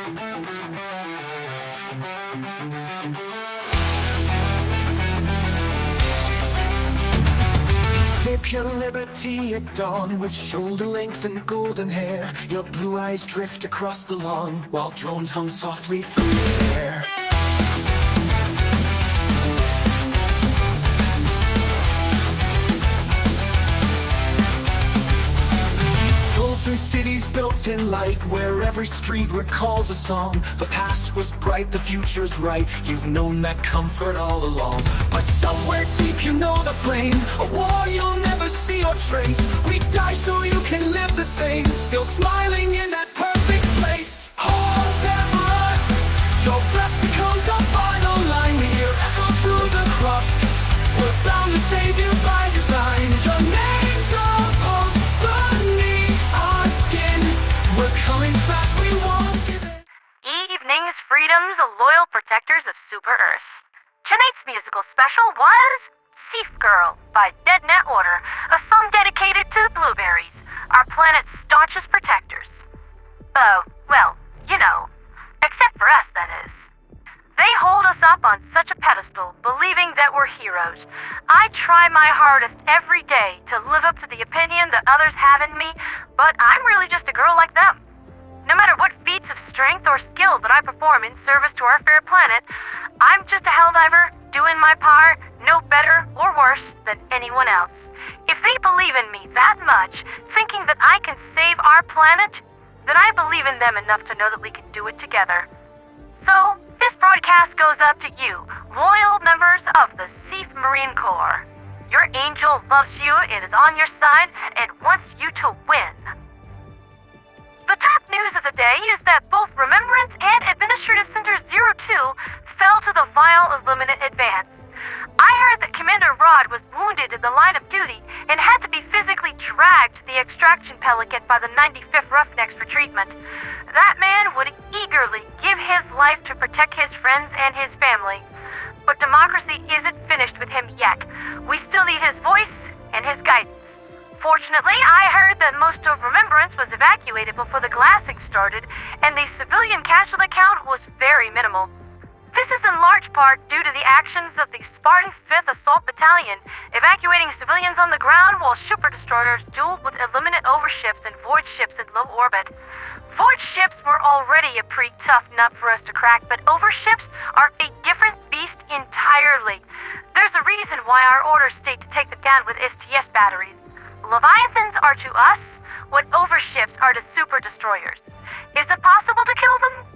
Shape your liberty at dawn with shoulder length and golden hair. Your blue eyes drift across the lawn while drones hum softly through the air. Through cities built in light, where every street recalls a song. The past was bright, the future's right. You've known that comfort all along. But somewhere deep you know the flame, a war you'll never see or trace. We die so you can live the same, still smiling in that perfect place. Hold there for us, your breath becomes our final line. We hear echo through the crust, we're bound to save you by design. Your name's on pulse beneath our skin. We're coming fast, we won't give in. Evenings, freedoms, loyal protectors of Super Earth. Tonight's musical special was SEAF Girl by Dead Net Order, a song dedicated to the blueberries, our planet's staunchest protectors. Well, you know, except for us, that is. They hold us up on such a pedestal, believing that we're heroes. I try my hardest every day to live up to the opinion that others have in me, but I'm really just a girl like them. No matter what feats of strength or skill that I perform in service to our fair planet, I'm just a helldiver, doing my part, no better or worse than anyone else. If they believe in me that much, thinking that I can save our planet, then I believe in them enough to know that we can do it together. So, this broadcast goes up to you, loyal members of the SEAF Marine Corps. Your angel loves you, it is on your side, and wants you to win. The top news of the day is that both Remembrance and Administrative Center 02 fell to the vile Illuminate advance. I heard that Commander Rod was wounded in the line of duty and had to be physically dragged to the extraction pelican by the 95th Roughnecks for treatment. That man would eagerly give his life to protect his friends and his family. But democracy isn't finished with him yet. We still need his voice and his guidance. Fortunately, I heard that most of Remembrance was evacuated before the glassing started, and the civilian casualty count was very minimal. This is in large part due to the actions of the Spartan 5th Assault Battalion, evacuating civilians on the ground while super destroyers dueled with Illuminate overships and void ships in low orbit. Void ships were already a pretty tough nut for us to crack, but overships are a different beast entirely. There's a reason why our orders state to take them down with STS batteries. Leviathans are to us what overships are to super destroyers. Is it possible to kill them?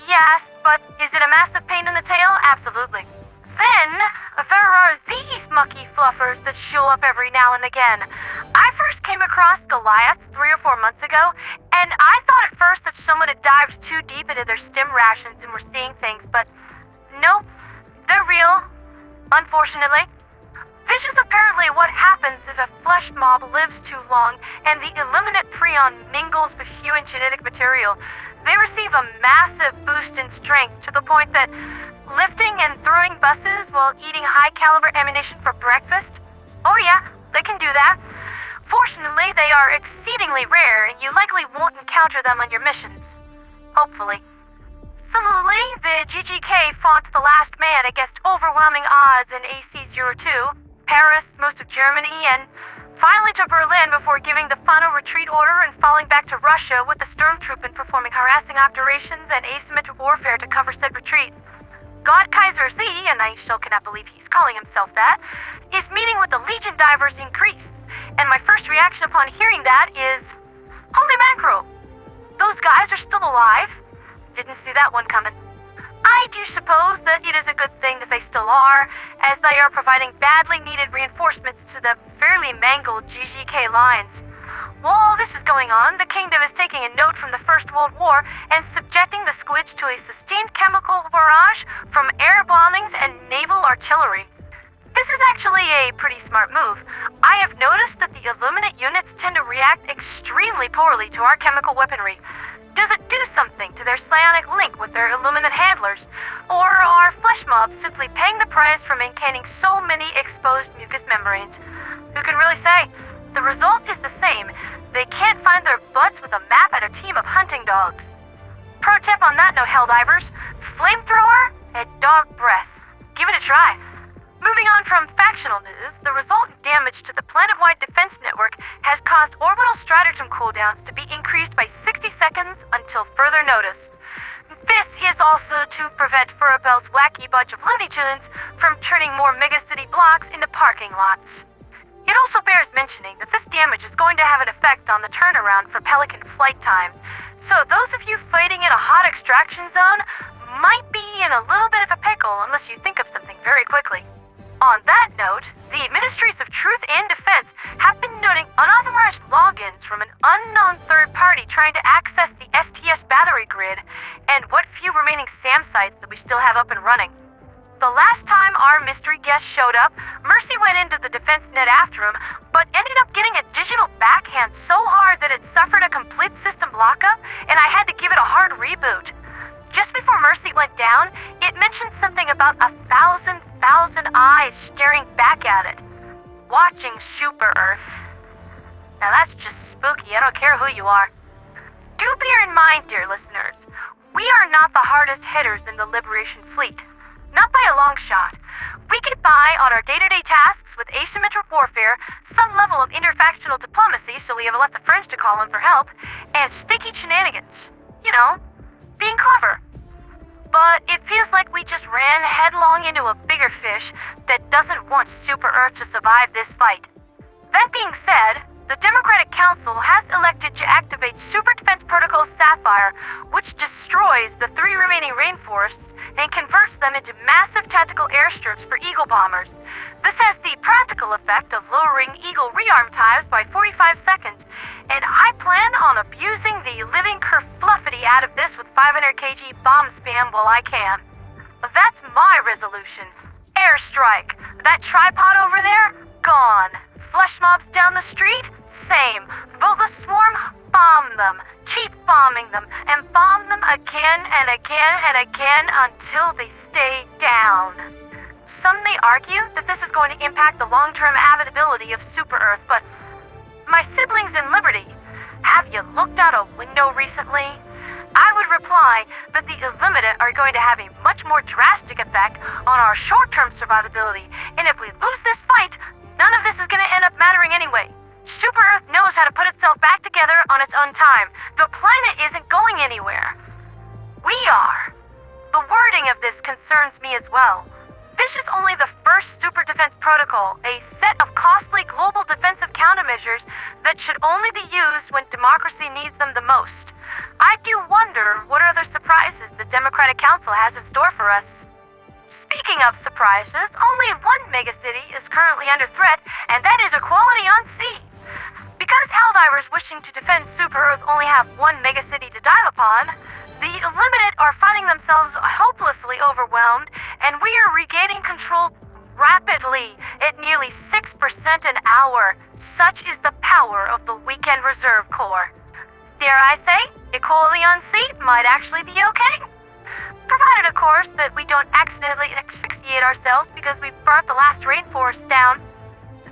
Yes, but is it a massive pain in the tail? Absolutely. Then, there are these mucky fluffers that show up every now and again. I first came across Goliath 3 or 4 months ago, and I thought at first that someone had dived too deep into their stim rations and were seeing things, but nope, they're real, unfortunately. This is apparently what happens if a flesh mob lives too long and the Illuminate prion mingles with human genetic material. They receive a massive boost in strength to the point that lifting and throwing buses while eating high-caliber ammunition for breakfast? Oh yeah, they can do that. Fortunately, they are exceedingly rare, and you likely won't encounter them on your missions. Hopefully. Similarly, the GGK fought to the last man against overwhelming odds in AC-02, Paris, most of Germany, and finally to Berlin before giving the final retreat order and falling back to Russia with the Sturmtruppen performing harassing operations and asymmetric warfare to cover said retreat. God Kaiser Z, and I still cannot believe he's calling himself that, is meeting with the Legion divers in Greece. And my first reaction upon hearing that is, holy mackerel, those guys are still alive? Didn't see that one coming. I do suppose that it is a good thing that they still are, as they are providing badly needed reinforcements to the fairly mangled GGK lines. While this is going on, the kingdom is taking a note from the First World War and subjecting the squids to a sustained chemical barrage from air bombings and naval artillery. This is actually a pretty smart move. I have noticed that the Illuminate units tend to react extremely poorly to our chemical weaponry. Does it do something to their psionic link with their Illuminate handlers? Or are flesh mobs simply paying the price for maintaining so many exposed mucous membranes? Who can really say? The result is the same. They can't find their butts with a map and a team of hunting dogs. Pro tip on that note, Helldivers, flamethrower and dog breath. Give it a try. Moving on from factional news, the resultant damage to the planet-wide defense network has caused orbital stratagem cooldowns to be increased by 60 seconds until further notice. This is also to prevent Furabel's wacky bunch of Looney Tunes from turning more megacity blocks into parking lots. It also bears mentioning that this damage is going to have an effect on the turnaround for Pelican flight times, so those of you fighting in a hot extraction zone might be in a little bit of a pickle unless you think of something very quickly. On that note, the Ministries of Truth and Defense have been noting unauthorized logins from an unknown third party trying to access the STS battery grid and what few remaining SAM sites that we still have up and running. The last time our mystery guest showed up, Mercy went into the defense net after him, but ended up getting a digital backhand so hard that it suffered a complete system lockup, and I had to give it a hard reboot. Just before Mercy went down, it mentioned something about 1,000 eyes staring back at it, watching Super Earth. Now that's just spooky, I don't care who you are. Do bear in mind, dear listeners, we are not the hardest hitters in the Liberation Fleet. Not by a long shot. We get by on our day-to-day tasks with asymmetric warfare, some level of interfactional diplomacy so we have lots of friends to call on for help, and sticky shenanigans. You know, being clever. But it feels like we just ran headlong into a bigger fish that doesn't want Super Earth to survive this fight. That being said, the Democratic Council has elected to activate Super Defense Protocol Sapphire, which destroys the 3 remaining rainforests and converts them into massive tactical airstrips for Eagle bombers. This has the practical effect of lowering Eagle rearm times by 45 seconds, and I plan on abusing the living kerfluffity out of this with 500 kg bomb spam while I can. That's my resolution. Airstrike. That tripod over there? Gone. Flesh mobs down the street? Same. Build a swarm? Bomb them. Keep bombing them, and bomb them again and again and again until they stay down. Some may argue that this is going to impact the long-term habitability of Super Earth, but my siblings in Liberty, have you looked out a window recently? I would reply that the Illuminate are going to have a much more drastic effect on our short-term survivability, and if we lose this fight, none of this is going to end up mattering anyway. Super Earth knows how to put itself back together on its own time. The planet isn't going anywhere. We are. The wording of this concerns me as well. This is only the first Super Defense Protocol, a set of costly global defensive countermeasures that should only be used when democracy needs them the most. I do wonder what other surprises the Democratic Council has in store for us. Speaking of surprises, only one megacity is currently under threat, and that is Equality on Sea. Because Helldivers wishing to defend Super Earth only have one megacity to dive upon, the Illuminate are finding themselves hopelessly overwhelmed, and we are regaining control rapidly at nearly 6% an hour. Such is the power of the Weekend Reserve Corps. Dare I say, Equality on Sea might actually be okay. Provided, of course, that we don't accidentally asphyxiate ourselves because we burnt the last rainforest down.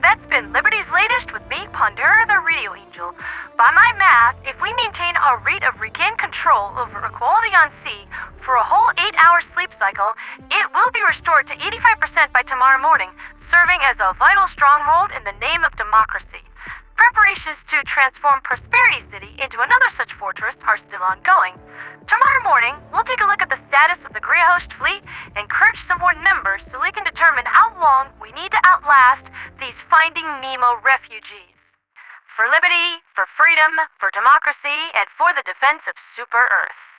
That's been Liberty's Latest with me, ponderatheradioangel. By my math, if we maintain a rate of regained control over Equality on Sea for a whole 8-hour sleep cycle, it will be restored to 85% by tomorrow morning, serving as a vital stronghold in the name of democracy. Preparations to transform Prosperity City into another such fortress are still ongoing. Tomorrow morning, we'll take a look at the status of the Grey Host fleet and crunch some more numbers so we can determine how long we need to outlast these Finding Nemo refugees. For liberty, for freedom, for democracy, and for the defense of Super Earth.